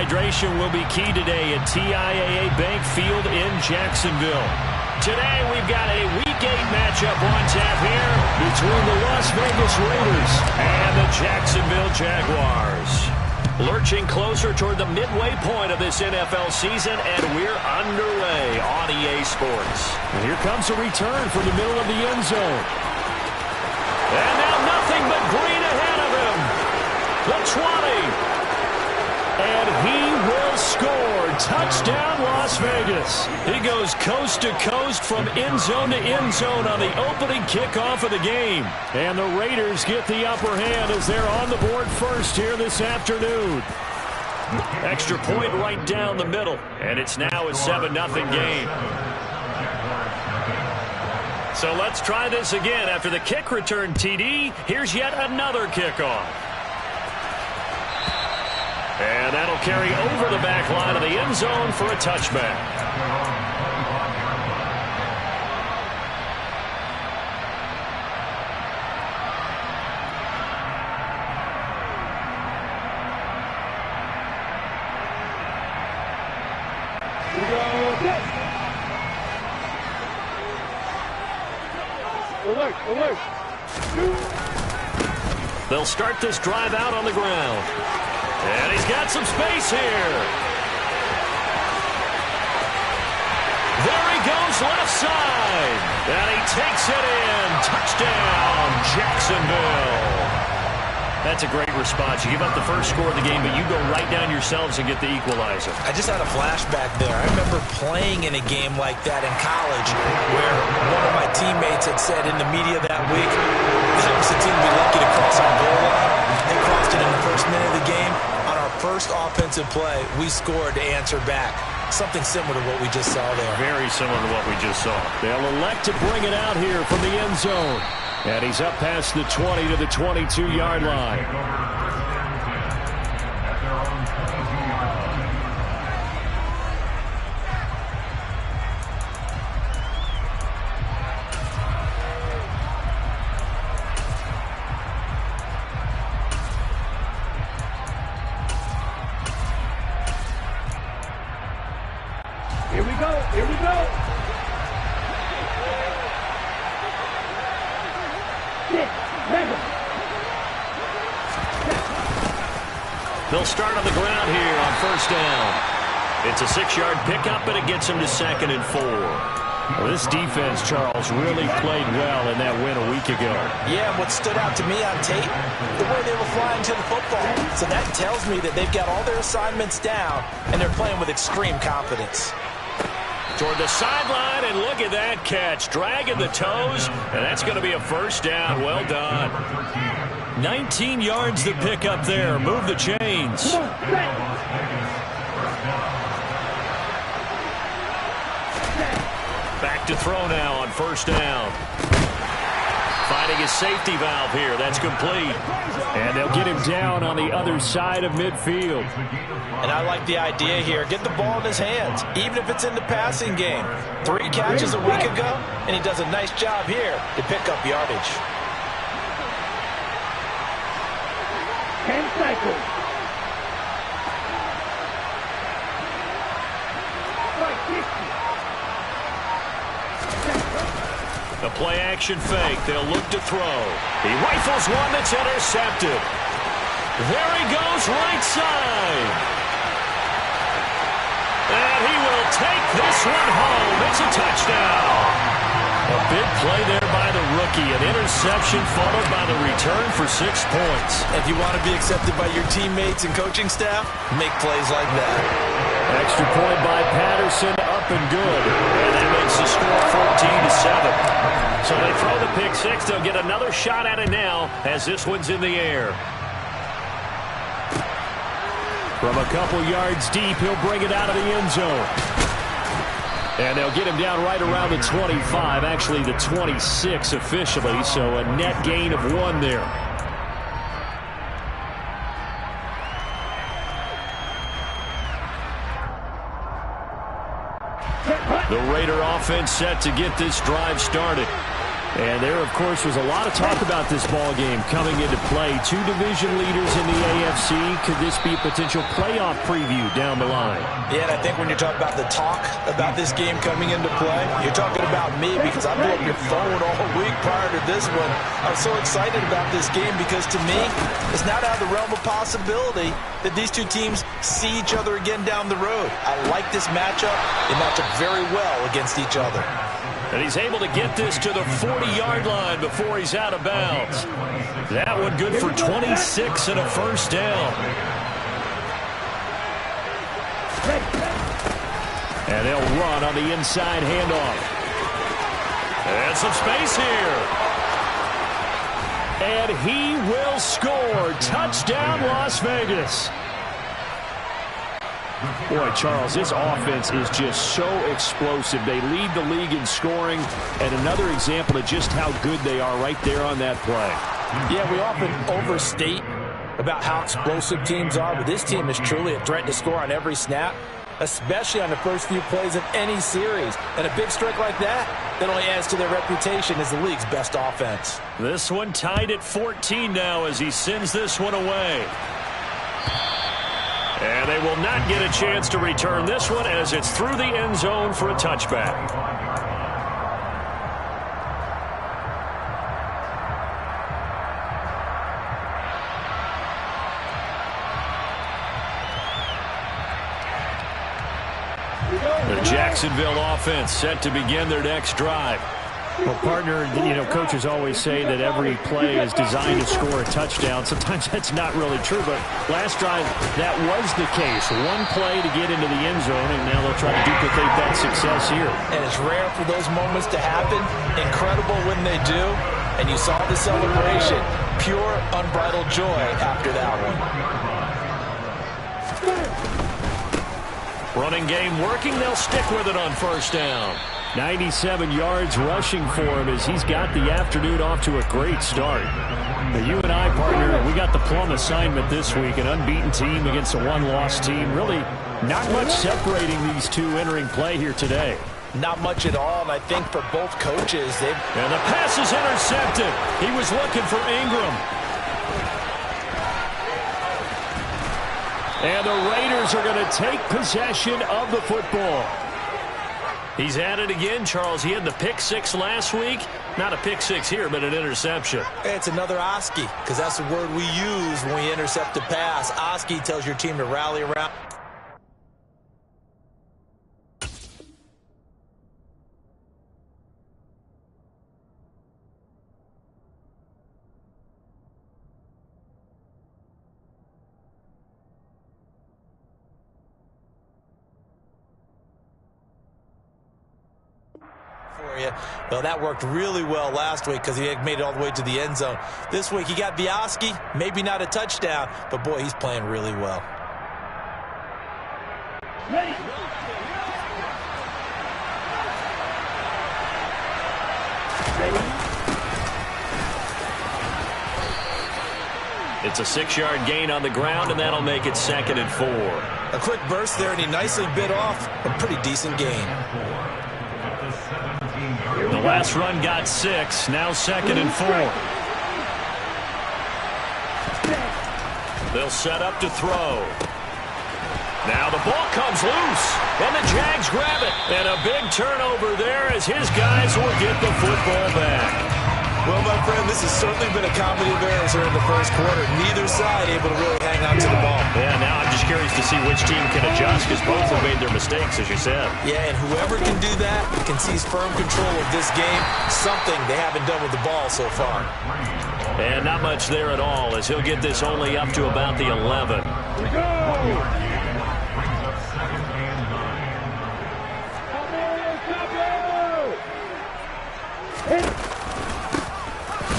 hydration will be key today at TIAA Bank Field in Jacksonville. Today we've got a Week 8 matchup on tap here between the Las Vegas Raiders and the Jacksonville Jaguars. Lurching closer toward the midway point of this NFL season, and we're underway on EA Sports. And here comes a return from the middle of the end zone. And now nothing but green ahead of him. The 20. And he will score. Touchdown, Las Vegas. He goes coast to coast from end zone to end zone on the opening kickoff of the game. And the Raiders get the upper hand as they're on the board first here this afternoon. Extra point right down the middle. And it's now a 7-0 game. So let's try this again. After the kick return TD, here's yet another kickoff. And that'll carry over the back line of the end zone for a touchback. They'll start this drive out on the ground. And he's got some space here. There he goes left side. And he takes it in. Touchdown, Jacksonville. That's a great response. You give up the first score of the game, but you go right down yourselves and get the equalizer. I just had a flashback there. I remember playing in a game like that in college where one of my teammates had said in the media that week, that was the team we'd be lucky to cross our goal line. They crossed it in the first minute of the game. On our first offensive play, we scored to answer back. Something similar to what we just saw there. Very similar to what we just saw. They'll elect to bring it out here from the end zone. And he's up past the 20 to the 22-yard line. Here we go. Here we go. They'll start on the ground here on first down. It's a 6-yard pickup, but it gets him to 2nd and 4. Well, this defense, Charles, really played well in that win a week ago. Yeah, what stood out to me on tape, the way they were flying to the football. So that tells me that they've got all their assignments down, and they're playing with extreme confidence. Toward the sideline, and look at that catch. Dragging the toes, and that's going to be a first down. Well done. 19 yards to pick up there. Move the chains. Back to throw now on first down. Finding his safety valve here. That's complete. And they'll get him down on the other side of midfield. And I like the idea here. Get the ball in his hands, even if it's in the passing game. 3 catches a week ago, and he does a nice job here to pick up yardage. 10 cycles. The play-action fake. They'll look to throw. He rifles one that's intercepted. There he goes, right side. And he will take this one home. It's a touchdown. A big play there by the rookie. An interception followed by the return for 6 points. If you want to be accepted by your teammates and coaching staff, make plays like that. Extra point by Patterson, up and good. And that makes the score 14-7. So they throw the pick 6. They'll get another shot at it now as this one's in the air. From a couple yards deep, he'll bring it out of the end zone. And they'll get him down right around the 25, actually the 26 officially, so a net gain of 1 there. The Raider offense set to get this drive started. And there, of course, was a lot of talk about this ball game coming into play. Two division leaders in the AFC. Could this be a potential playoff preview down the line? Yeah, and I think when you're talking about the talk about this game coming into play, you're talking about me because I blew up your phone all week prior to this one. I'm so excited about this game because to me, it's not out of the realm of possibility that these two teams see each other again down the road. I like this matchup. They match up very well against each other. And he's able to get this to the 40-yard line before he's out of bounds. That one good for 26 and a first down. And they'll run on the inside handoff. And some space here. And he will score. Touchdown, Las Vegas. Boy, Charles, this offense is just so explosive. They lead the league in scoring, and another example of just how good they are right there on that play. Yeah, we often overstate about how explosive teams are, but this team is truly a threat to score on every snap, especially on the first few plays of any series. And a big strike like that only adds to their reputation as the league's best offense. This one tied at 14 now as he sends this one away. And they will not get a chance to return this one as it's through the end zone for a touchback. The Jacksonville offense set to begin their next drive. Well, partner, coaches always say that every play is designed to score a touchdown. Sometimes that's not really true, but last drive, that was the case. One play to get into the end zone, and now they'll try to duplicate that success here. And it's rare for those moments to happen. Incredible when they do. And you saw the celebration. Pure, unbridled joy after that one. Running game working. They'll stick with it on first down. 97 yards rushing for him as he's got the afternoon off to a great start. Now, you and I, partner, we got the plum assignment this week, an unbeaten team against a one-loss team. Really not much separating these two entering play here today. Not much at all, and I think for both coaches, and the pass is intercepted. He was looking for Ingram. And the Raiders are going to take possession of the football. He's at it again, Charles. He had the pick six last week. Not a pick six here, but an interception. It's another Oski, because that's the word we use when we intercept a pass. Oski tells your team to rally around. Well, that worked really well last week because he had made it all the way to the end zone. This week he got Oski, maybe not a touchdown, but boy, he's playing really well. Ready. It's a 6-yard gain on the ground, and that'll make it 2nd and 4. A quick burst there, and he nicely bit off a pretty decent gain. The last run got 6. Now 2nd and 4. They'll set up to throw. Now the ball comes loose, and the Jags grab it. And a big turnover there as his guys will get the football back. Well, my friend, this has certainly been a comedy of errors here in the first quarter. Neither side able to really hang on to the ball. Yeah, now I'm just curious to see which team can adjust because both have made their mistakes, as you said. Yeah, and whoever can do that can seize firm control of this game, something they haven't done with the ball so far. And not much there at all as he'll get this only up to about the 11. We go!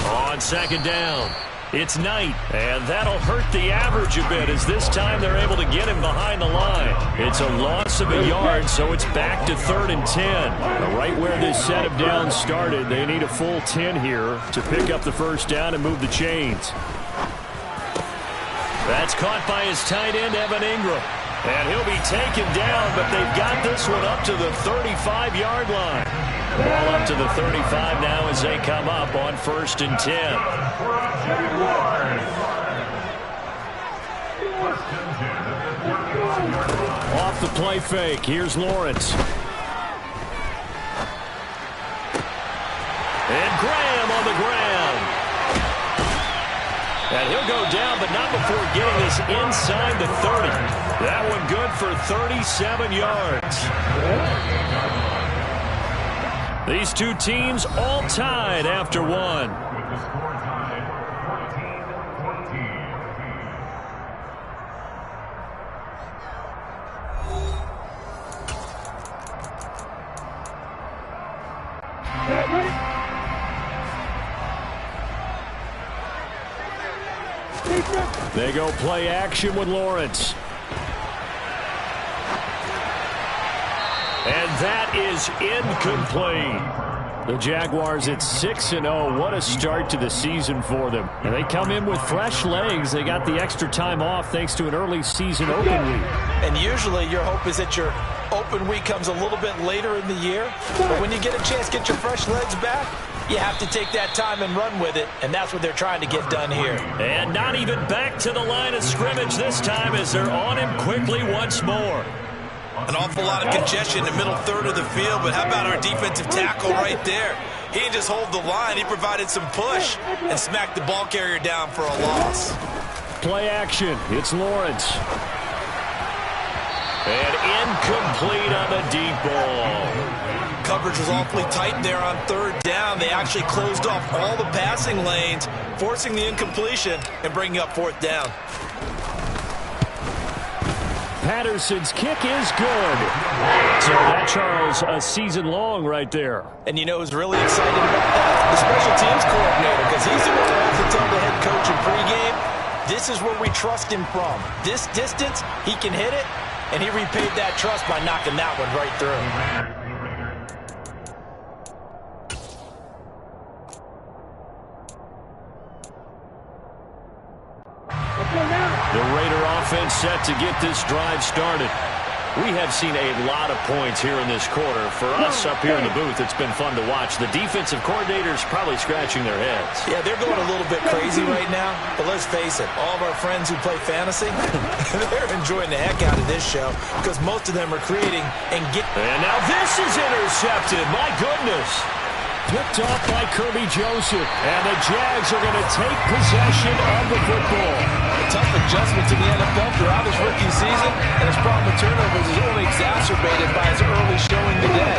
On 2nd down, it's Knight, and that'll hurt the average a bit as this time they're able to get him behind the line. It's a loss of a yard, so it's back to 3rd and 10. Right where this set of downs started, they need a full 10 here to pick up the first down and move the chains. That's caught by his tight end, Evan Ingram. And he'll be taken down, but they've got this one up to the 35-yard line. Ball up to the 35 now as they come up on 1st and 10. Off the play fake. Here's Lawrence. And Graham on the ground. And he'll go down, but not before getting this inside the 30. That one good for 37 yards. These two teams all tied after one. They go play action with Lawrence. And that is incomplete. The Jaguars at 6-0. What a start to the season for them. And they come in with fresh legs. They got the extra time off thanks to an early season open week. And usually your hope is that your open week comes a little bit later in the year. But when you get a chance to get your fresh legs back, you have to take that time and run with it. And that's what they're trying to get done here. And not even back to the line of scrimmage this time as they're on him quickly once more. An awful lot of congestion in the middle third of the field, but how about our defensive tackle right there? He didn't just hold the line, he provided some push and smacked the ball carrier down for a loss. Play action, it's Lawrence. And incomplete on the deep ball. Coverage was awfully tight there on 3rd down. They actually closed off all the passing lanes, forcing the incompletion and bringing up 4th down. Patterson's kick is good. So that, Charles, a season long right there. And you know who's really excited about that? The special teams coordinator, because he's the one who has to tell the head coach in pregame, this is where we trust him from. This distance, he can hit it, and he repaid that trust by knocking that one right through. The Raider offense set to get this drive started. We have seen a lot of points here in this quarter. For us up here in the booth, it's been fun to watch. The defensive coordinators probably scratching their heads. Yeah, they're going a little bit crazy right now. But let's face it, all of our friends who play fantasy, they're enjoying the heck out of this show because most of them are creating and getting. And now this is intercepted. My goodness. Picked off by Kirby Joseph. And the Jags are going to take possession of the football. A tough adjustment to the NFL throughout his rookie season, and his problem with turnovers is only exacerbated by his early showing today.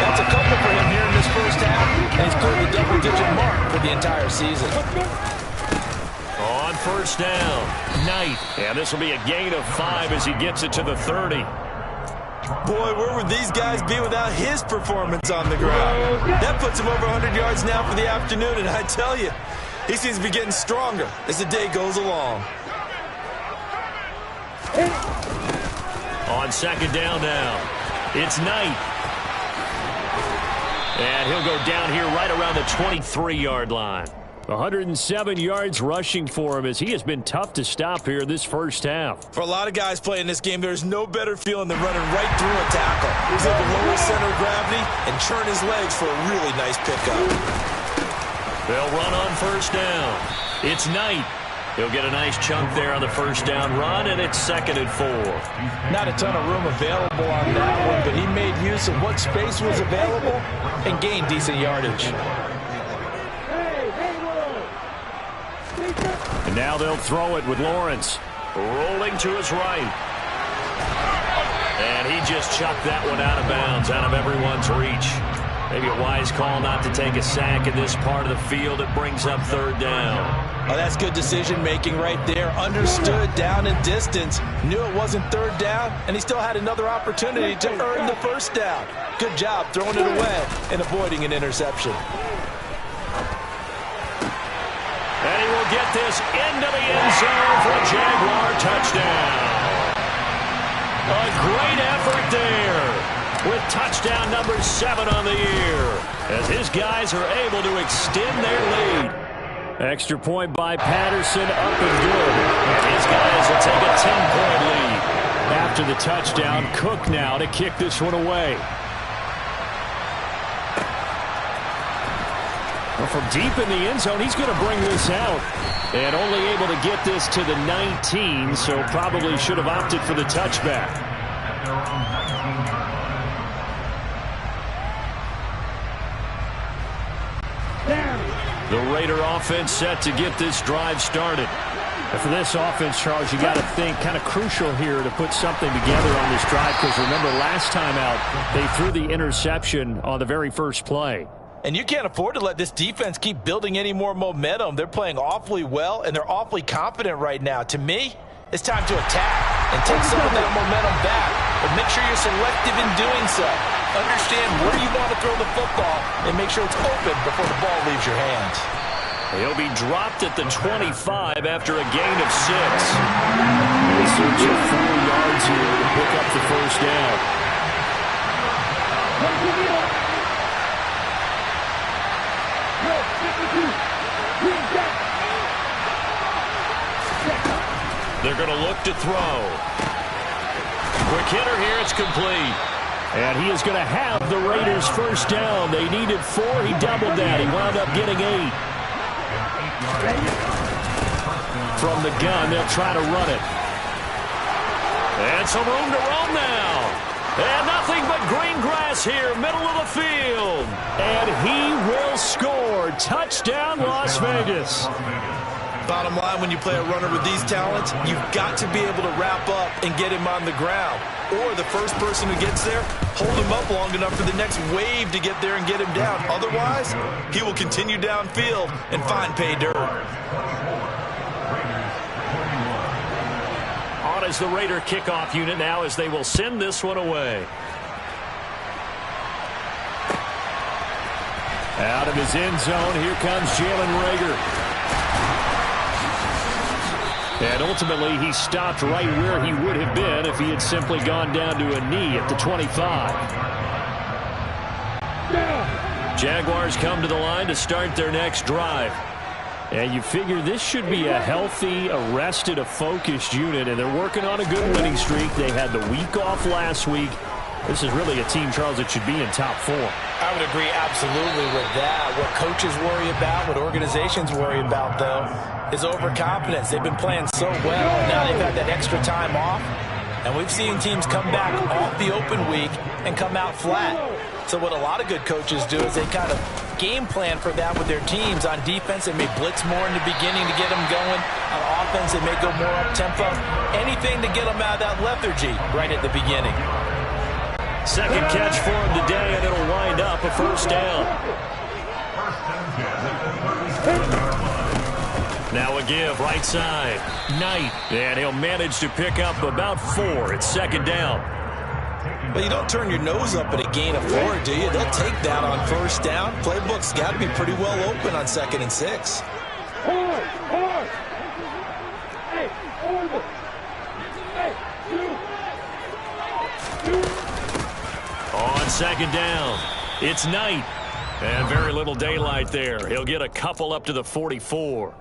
That's a couple for him here in this first half, and he's cleared the double-digit mark for the entire season. On 1st down, Knight. And this will be a gain of 5 as he gets it to the 30. Boy, where would these guys be without his performance on the ground? That puts him over 100 yards now for the afternoon, and I tell you, he seems to be getting stronger as the day goes along. On 2nd down now, it's Knight. And he'll go down here right around the 23-yard line. 107 yards rushing for him as he has been tough to stop here this first half. For a lot of guys playing this game, there's no better feeling than running right through a tackle. He's able to lower his center of gravity and churn his legs for a really nice pickup. They'll run on 1st down. It's Knight. He'll get a nice chunk there on the 1st down run, and it's 2nd and 4. Not a ton of room available on that one, but he made use of what space was available and gained decent yardage. And now they'll throw it with Lawrence. Rolling to his right. And he just chucked that one out of bounds, out of everyone's reach. Maybe a wise call not to take a sack in this part of the field. It brings up 3rd down. Oh, that's good decision-making right there. Understood down and distance. Knew it wasn't 3rd down, and he still had another opportunity to earn the 1st down. Good job throwing it away and avoiding an interception. And he will get this into the end zone for a Jaguar touchdown. A great effort there with touchdown number 7 on the year as his guys are able to extend their lead. Extra point by Patterson, up and good. And his guys will take a 10-point lead. After the touchdown, Cook now to kick this one away. from deep in the end zone, he's going to bring this out. And only able to get this to the 19, so probably should have opted for the touchback. The Raider offense set to get this drive started. And for this offense, Charles, you got to think kind of crucial here to put something together on this drive, because remember last time out, they threw the interception on the very first play. And you can't afford to let this defense keep building any more momentum. They're playing awfully well, and they're awfully competent right now. To me, it's time to attack and take some of that momentum back. But make sure you're selective in doing so. Understand where you want to throw the football and make sure it's open before the ball leaves your hands. He'll be dropped at the 25 after a gain of 6. They search for 4 yards here to pick up the first down. They're going to look to throw. Quick hitter here, it's complete. And he is going to have the Raiders first down. They needed 4, he doubled that. He wound up getting 8. From the gun, they'll try to run it. And some room to roam now. And nothing but green grass here, middle of the field. And he will score. Touchdown, Las Vegas. Bottom line, when you play a runner with these talents, you've got to be able to wrap up and get him on the ground. Or the first person who gets there, hold him up long enough for the next wave to get there and get him down. Otherwise, he will continue downfield and find pay dirt. On is the Raider kickoff unit now as they will send this one away. Out of his end zone, here comes Jalen Reagor. And ultimately, he stopped right where he would have been if he had simply gone down to a knee at the 25. Jaguars come to the line to start their next drive. And you figure this should be a healthy, arrested, a focused unit, and they're working on a good winning streak. They had the week off last week. This is really a team, Charles, that should be in top 4. I would agree absolutely with that. What coaches worry about, what organizations worry about, though, is overconfidence. They've been playing so well, and now they've had that extra time off. And we've seen teams come back off the open week and come out flat. So what a lot of good coaches do is they kind of game plan for that with their teams. On defense, they may blitz more in the beginning to get them going. On offense, they may go more up-tempo. Anything to get them out of that lethargy right at the beginning. Second catch for him today, and it'll wind up a first down. Now a give, right side. Knight, and he'll manage to pick up about 4. It's second down. But you don't turn your nose up at a gain of 4, do you? They'll take that on first down. Playbook's got to be pretty well open on 2nd and 6. On second down, it's Knight. And very little daylight there. He'll get a couple up to the 44.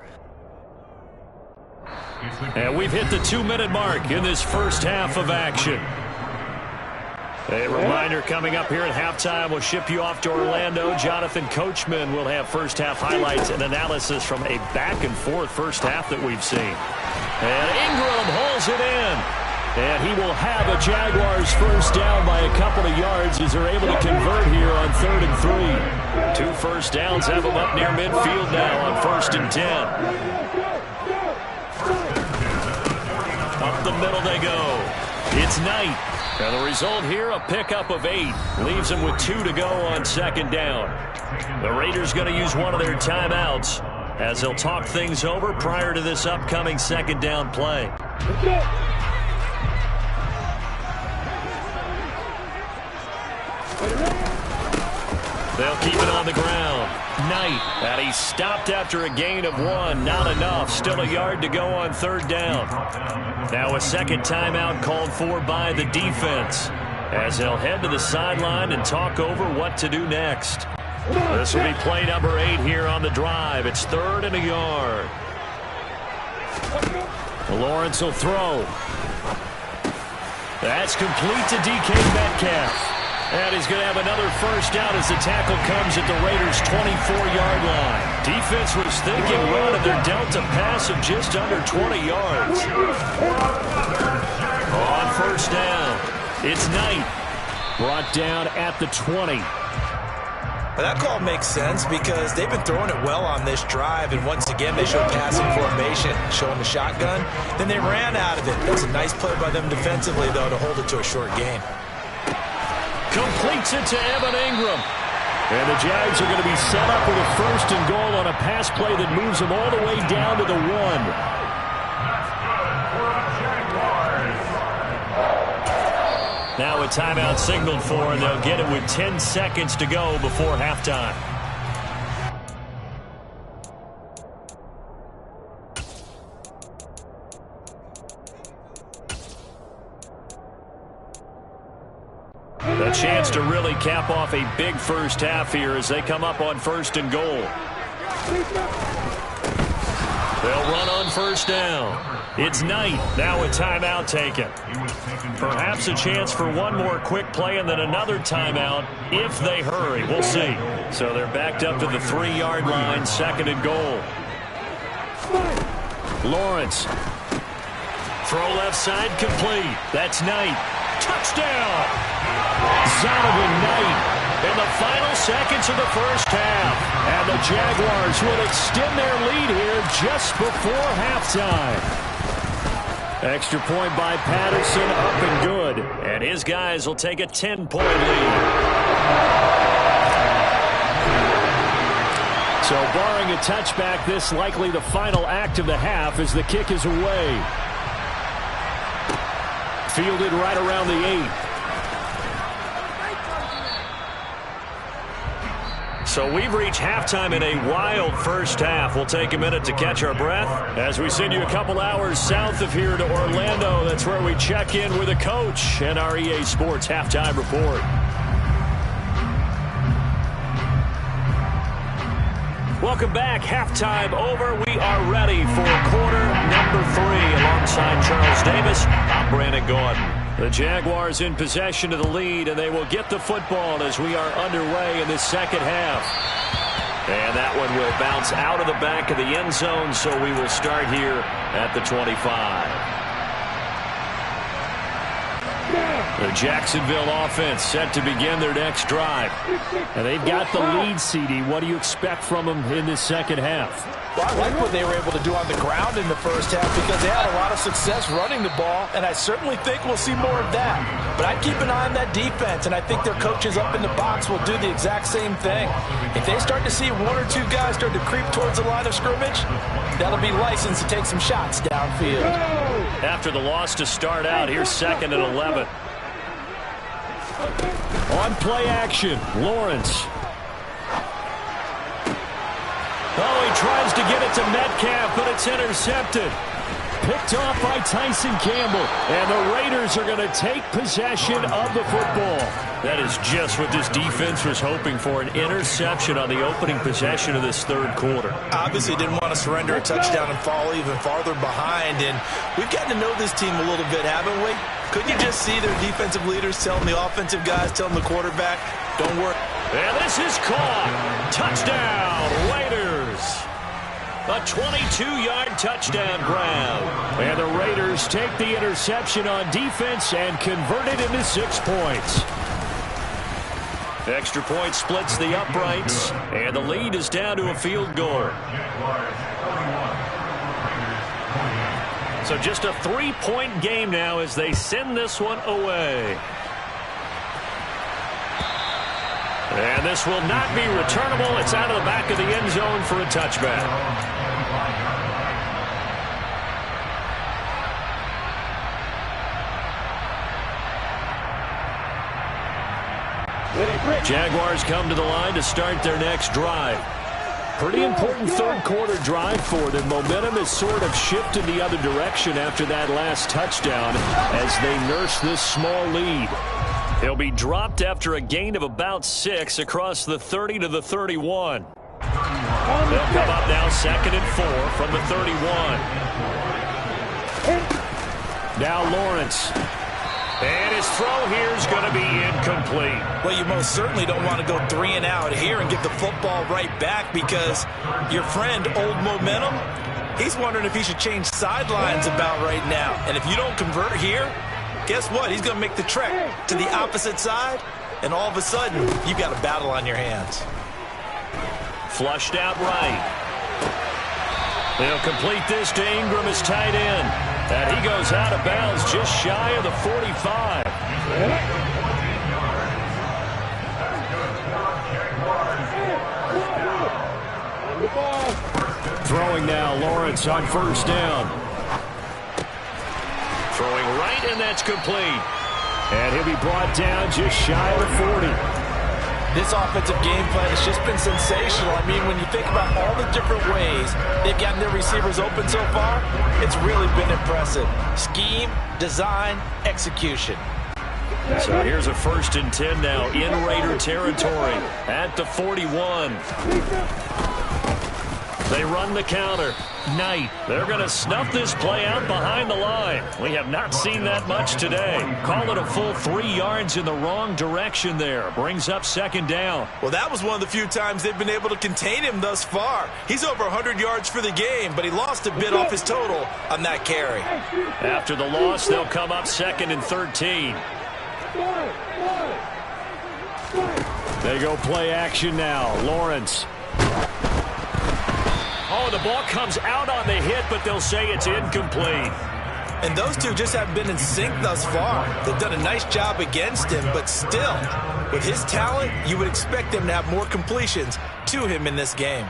And we've hit the 2-minute mark in this first half of action. A reminder coming up here at halftime, we'll ship you off to Orlando. Jonathan Coachman will have first half highlights and analysis from a back-and-forth first half that we've seen. And Ingram hauls it in. And he will have a Jaguars first down by a couple of yards as they're able to convert here on 3rd and 3. 2 first downs have them up near midfield now on 1st and 10. Up the middle they go. It's Knight. And the result here, a pickup of 8. Leaves them with 2 to go on 2nd down. The Raiders going to use one of their timeouts as they'll talk things over prior to this upcoming 2nd down play. They'll keep it on the ground. Knight, and he stopped after a gain of 1. Not enough. Still a yard to go on 3rd down. Now a second timeout called for by the defense as they'll head to the sideline and talk over what to do next. This will be play number 8 here on the drive. It's 3rd and a yard. Lawrence will throw. That's complete to DK Metcalf. And he's going to have another first down as the tackle comes at the Raiders' 24-yard line. Defense was thinking run, and they're dealt a pass of just under 20 yards. On first down, it's Knight. Brought down at the 20. That call makes sense because they've been throwing it well on this drive, and once again they showed passing formation, showing the shotgun. Then they ran out of it. That's a nice play by them defensively, though, to hold it to a short gain. Completes it to Evan Ingram. And the Jags are going to be set up with a first and goal on a pass play that moves them all the way down to the 1. Now a timeout signaled for, and they'll get it with 10 seconds to go before halftime. A chance to really cap off a big first half here as they come up on first and goal. They'll run on first down. It's Knight. Now a timeout taken. Perhaps a chance for one more quick play and then another timeout if they hurry. We'll see. So they're backed up to the 3-yard line, second and goal. Lawrence. Throw left side complete. That's Knight. Touchdown! Zonovan Knight in the final seconds of the first half. And the Jaguars will extend their lead here just before halftime. Extra point by Patterson, up and good. And his guys will take a 10-point lead. So barring a touchback, this likely the final act of the half as the kick is away. Fielded right around the 8. So we've reached halftime in a wild first half. We'll take a minute to catch our breath as we send you a couple hours south of here to Orlando. That's where we check in with a coach and our EA Sports halftime report. Welcome back. Halftime over. We are ready for quarter number 3 alongside Charles Davis. I'm Brandon Gordon. The Jaguars in possession of the lead, and they will get the football as we are underway in this second half. And that one will bounce out of the back of the end zone, so we will start here at the 25. The Jacksonville offense set to begin their next drive. And they've got the lead, CD. What do you expect from them in this second half? Well, I like what they were able to do on the ground in the first half because they had a lot of success running the ball, and I certainly think we'll see more of that. But I'd keep an eye on that defense, and I think their coaches up in the box will do the exact same thing. If they start to see 1 or 2 guys start to creep towards the line of scrimmage, that'll be licensed to take some shots downfield. After the loss to start out, here's 2nd and 11. On play action, Lawrence. Oh, he tries to get it to Metcalf, but it's intercepted. Picked off by Tyson Campbell. And the Raiders are going to take possession of the football. That is just what this defense was hoping for, an interception on the opening possession of this third quarter. Obviously didn't want to surrender a touchdown and fall even farther behind. And we've gotten to know this team a little bit, haven't we? Couldn't you just see their defensive leaders telling the offensive guys, telling the quarterback, don't worry. And this is caught. Touchdown, Raiders. A 22-yard touchdown grab. And the Raiders take the interception on defense and convert it into 6 points. Extra point splits the uprights, and the lead is down to a field goal. So just a 3-point game now as they send this one away. And this will not be returnable. It's out of the back of the end zone for a touchback. Jaguars come to the line to start their next drive. Pretty important third quarter drive for them. Momentum has sort of shifted the other direction after that last touchdown as they nurse this small lead. They'll be dropped after a gain of about 6 across the 30 to the 31. They'll come up now 2nd and 4 from the 31. Now Lawrence. And his throw here is going to be incomplete. Well, you most certainly don't want to go 3 and out here and get the football right back, because your friend, Old Momentum, he's wondering if he should change sidelines about right now. And if you don't convert here, guess what? He's going to make the trek to the opposite side, and all of a sudden, you've got a battle on your hands. Flushed out right. They'll complete this to Ingram as tight end. And he goes out of bounds just shy of the 45. Throwing now, Lawrence on first down. Throwing right, and that's complete. And he'll be brought down just shy of the 40. This offensive game plan has just been sensational. I mean, when you think about all the different ways they've gotten their receivers open so far, it's really been impressive. Scheme, design, execution. So here's a 1st and 10 now in Raider territory at the 41. They run the counter. Knight. They're going to snuff this play out behind the line. We have not seen that much today. Call it a full 3 yards in the wrong direction there. Brings up 2nd down. Well, that was one of the few times they've been able to contain him thus far. He's over 100 yards for the game, but he lost a bit off his total on that carry. After the loss, they'll come up 2nd and 13. They go play action now. Lawrence. Oh, the ball comes out on the hit, but they'll say it's incomplete. And those two just haven't been in sync thus far. They've done a nice job against him, but still, with his talent, you would expect them to have more completions to him in this game.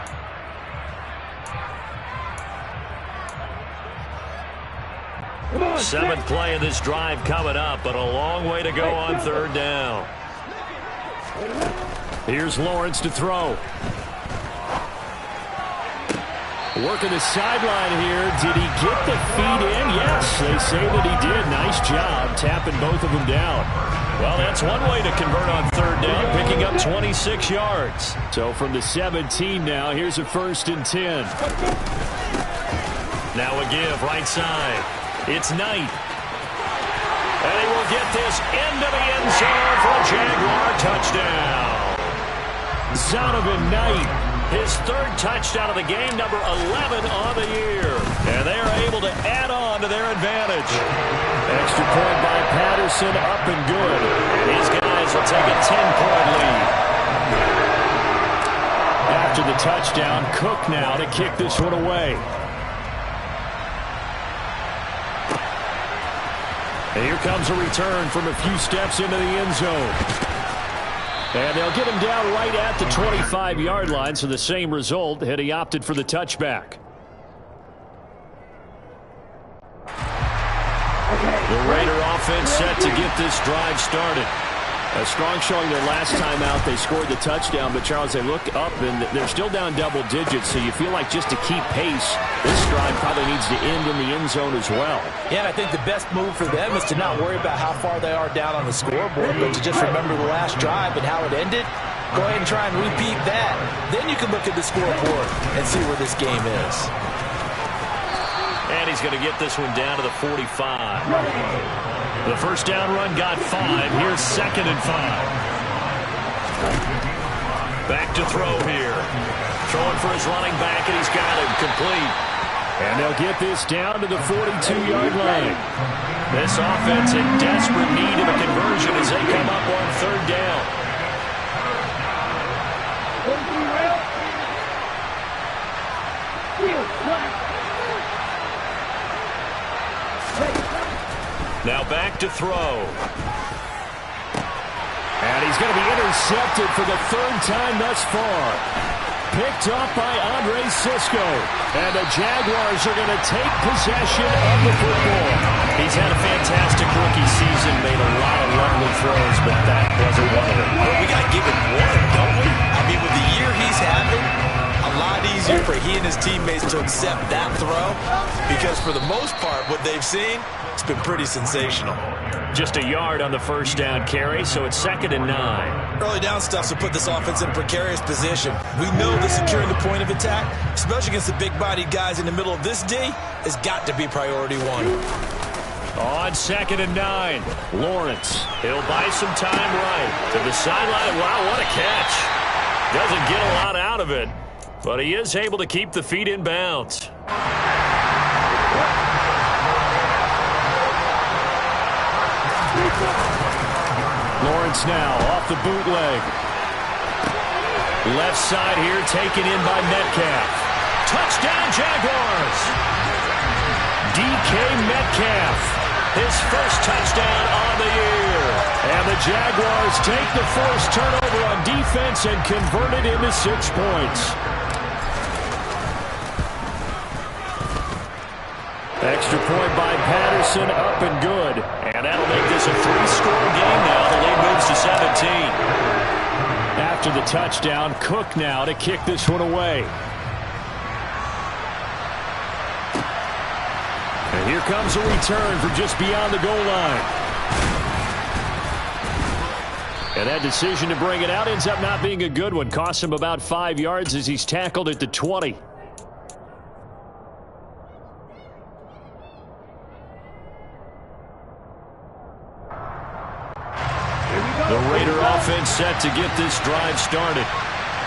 Seventh play of this drive coming up, but a long way to go on 3rd down. Here's Lawrence to throw. Working the sideline here. Did he get the feet in? Yes, they say that he did. Nice job tapping both of them down. Well, that's one way to convert on 3rd down, picking up 26 yards. So from the 17 now, here's a 1st and 10. Now a give right side. It's Knight. And he will get this into the end zone for a Jaguar touchdown. Zonovan Knight. His 3rd touchdown of the game, number 11 on the year. And they are able to add on to their advantage. Extra point by Patterson, up and good. And these guys will take a 10-point lead. After the touchdown, Cook now to kick this one away. And here comes a return from a few steps into the end zone. And they'll get him down right at the 25-yard line, so the same result had he opted for the touchback. The Raider offense set to get this drive started. A strong showing their last time out. They scored the touchdown, but Charles, they look up and they're still down double digits, so you feel like just to keep pace, this drive probably needs to end in the end zone as well. Yeah, and I think the best move for them is to not worry about how far they are down on the scoreboard, but to just remember the last drive and how it ended. Go ahead and try and repeat that. Then you can look at the scoreboard and see where this game is. And he's going to get this one down to the 45. The 1st down run got 5. Here's 2nd and 5. Back to throw here. Throwing for his running back, and he's got him complete. And they'll get this down to the 42-yard line. This offense in desperate need of a conversion as they come up on 3rd down. Now back to throw. And he's going to be intercepted for the 3rd time thus far. Picked up by Andre Sisco. And the Jaguars are going to take possession of the football. He's had a fantastic rookie season, made a lot of lovely throws, but that wasn't one of them. Well, we got to give him one, don't we? I mean, with the year he's having, a lot easier for he and his teammates to accept that throw, because for the most part, what they've seen, it's been pretty sensational. Just a yard on the 1st down carry, so it's 2nd and 9. Early down stuff will put this offense in a precarious position. We know that securing the point of attack, especially against the big-bodied guys in the middle of this D, has got to be priority 1. On 2nd and 9, Lawrence. He'll buy some time right to the sideline. Wow, what a catch. Doesn't get a lot out of it, but he is able to keep the feet in bounds. Lawrence now off the bootleg. Left side here taken in by Metcalf. Touchdown Jaguars! DK Metcalf, his first touchdown on the year. And the Jaguars take the first turnover on defense and convert it into 6 points. Extra point by Patterson, up and good. And that'll make this a 3-score game now. The lead moves to 17. After the touchdown, Cook now to kick this one away. And here comes a return from just beyond the goal line. And that decision to bring it out ends up not being a good one. Costs him about 5 yards as he's tackled at the 20. The Raider offense set to get this drive started.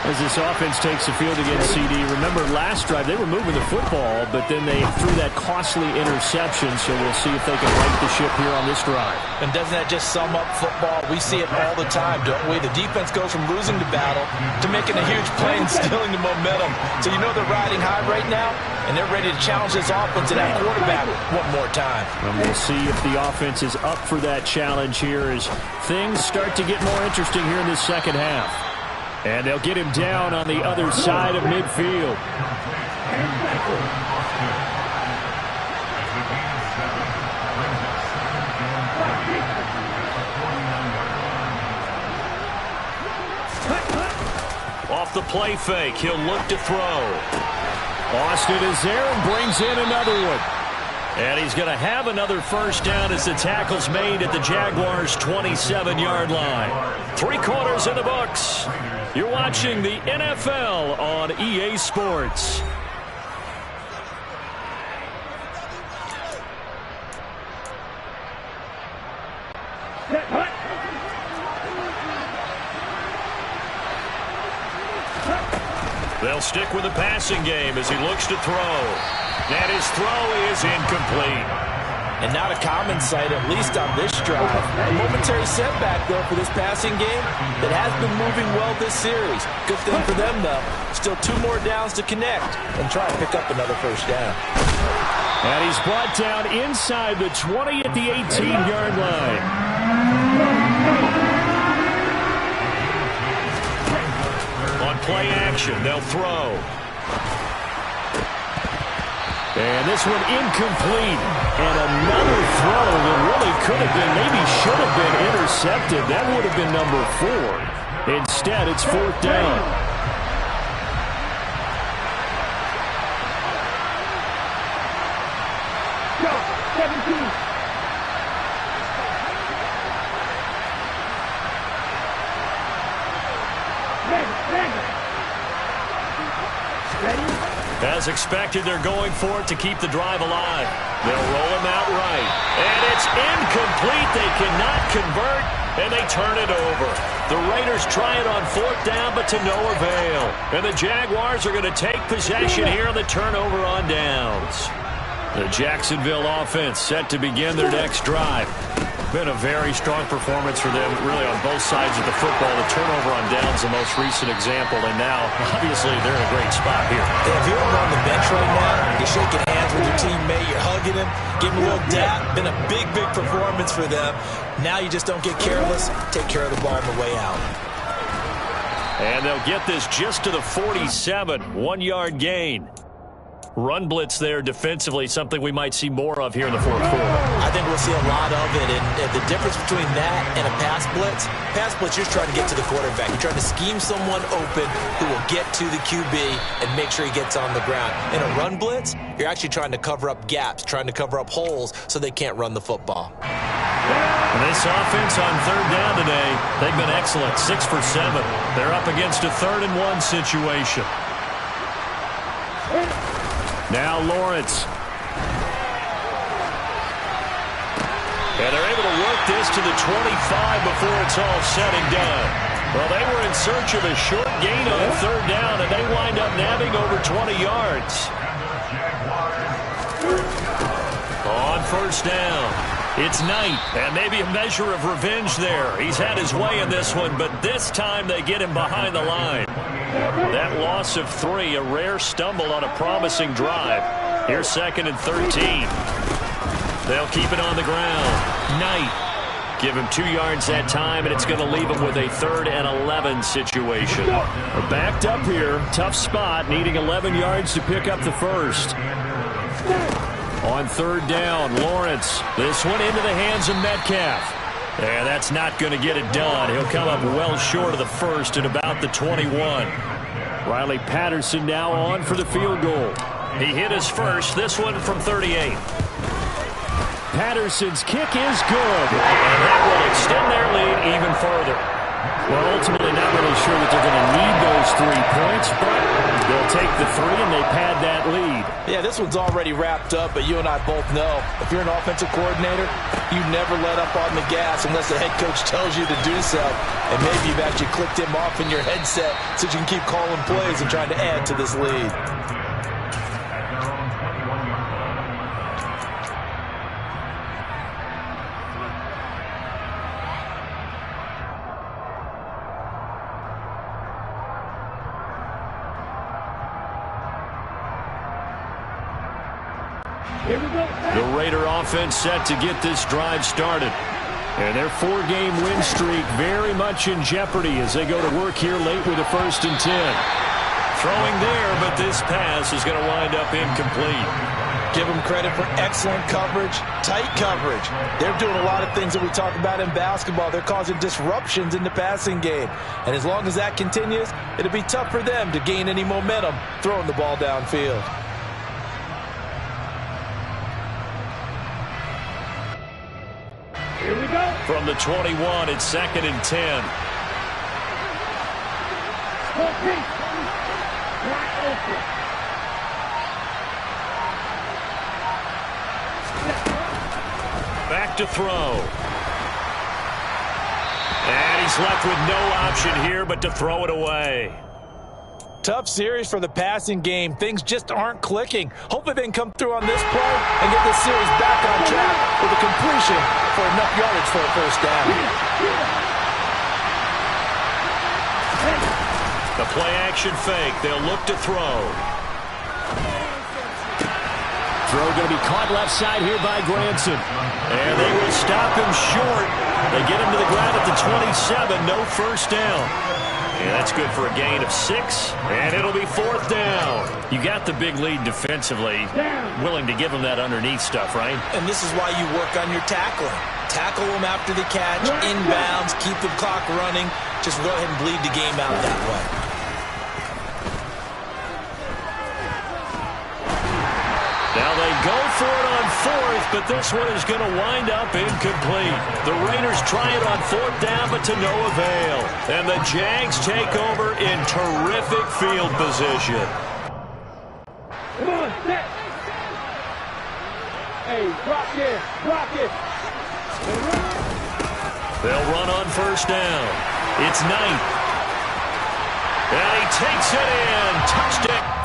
As this offense takes the field against CD, remember last drive they were moving the football, but then they threw that costly interception, so we'll see if they can right the ship here on this drive. And doesn't that just sum up football? We see it all the time, don't we? The defense goes from losing the battle to making a huge play and stealing the momentum. So you know they're riding high right now, and they're ready to challenge this offense and that quarterback one more time. And we'll see if the offense is up for that challenge here as things start to get more interesting here in this second half. And they'll get him down on the other side of midfield. Off the play fake, he'll look to throw. Austin is there and brings in another one. And he's going to have another first down as the tackle's made at the Jaguars' 27-yard line. 3 quarters in the books. You're watching the NFL on EA Sports. They'll stick with the passing game as he looks to throw. And his throw is incomplete. And not a common sight, at least on this drive. A momentary setback, though, for this passing game that has been moving well this series. Good thing for them, though. Still 2 more downs to connect and try and pick up another first down. And he's brought down inside the 20 at the 18-yard line. On play action, they'll throw. And this one incomplete. And another throw that really could have been, maybe should have been intercepted. That would have been number 4. Instead, it's 4th down. Go, 17. Ready? As expected, they're going for it to keep the drive alive. They'll roll him out right. And it's incomplete. They cannot convert, and they turn it over. The Raiders try it on 4th down, but to no avail. And the Jaguars are going to take possession here on the turnover on downs. The Jacksonville offense set to begin their next drive. Been a very strong performance for them, really, on both sides of the football. The turnover on downs, the most recent example, and now, obviously, they're in a great spot here. If you're on the bench right now, you're shaking hands with your teammate, you're hugging him, giving him a little dap. Been a big, big performance for them. Now you just don't get careless. Take care of the ball on the way out. And they'll get this just to the 47, 1-yard gain. Run blitz there defensively, something we might see more of here in the 4th quarter. I think we'll see a lot of it, and the difference between that and a pass blitz, you're just trying to get to the quarterback. You're trying to scheme someone open who will get to the QB and make sure he gets on the ground. In a run blitz, you're actually trying to cover up gaps, trying to cover up holes so they can't run the football. This offense on 3rd down today, they've been excellent, 6 for 7. They're up against a 3rd and 1 situation. Now Lawrence. And they're able to work this to the 25 before it's all said and done. Well, they were in search of a short gain on third down, and they wind up nabbing over 20 yards. On first down, it's Knight, and maybe a measure of revenge there. He's had his way in this one, but this time they get him behind the line. That loss of 3, a rare stumble on a promising drive. Here's 2nd and 13. They'll keep it on the ground. Knight. Give him 2 yards that time, and it's going to leave him with a 3rd and 11 situation. We're backed up here. Tough spot, needing 11 yards to pick up the first. On third down, Lawrence. This one into the hands of Metcalf. Yeah, that's not going to get it done. He'll come up well short of the first at about the 21. Riley Patterson now on for the field goal. He hit his first, this one from 38. Patterson's kick is good, and that will extend their lead even further. Well, ultimately not really sure that they're going to need those 3 points, but they'll take the 3 and they pad that lead. Yeah, this one's already wrapped up, but you and I both know if you're an offensive coordinator, you never let up on the gas unless the head coach tells you to do so. And maybe you've actually clicked him off in your headset so you can keep calling plays and trying to add to this lead. The Raider offense set to get this drive started. And their 4-game win streak very much in jeopardy as they go to work here late with a 1st and 10. Throwing there, but this pass is going to wind up incomplete. Give them credit for excellent coverage, tight coverage. They're doing a lot of things that we talk about in basketball. They're causing disruptions in the passing game. And as long as that continues, it'll be tough for them to gain any momentum throwing the ball downfield. Here we go. From the 21, it's 2nd and 10. Back to throw. And he's left with no option here but to throw it away. Tough series for the passing game. Things just aren't clicking. Hopefully they can come through on this play and get this series back on track with a completion for enough yardage for a first down. The play action fake. They'll look to throw. Throw going to be caught left side here by Granson. And they will stop him short. They get him to the ground at the 27. No first down. Yeah, that's good for a gain of 6, and it'll be 4th down. You got the big lead defensively. Willing to give them that underneath stuff, right? And this is why you work on your tackling. Tackle them after the catch, inbounds, keep the clock running. Just go ahead and bleed the game out that way. Now they go for it on 4th, but this one is going to wind up incomplete. The Raiders try it on 4th down, but to no avail. And the Jags take over in terrific field position. Come on, set. Hey, drop it, drop it. They'll run on first down. It's Knight. And he takes it in. Touchdown.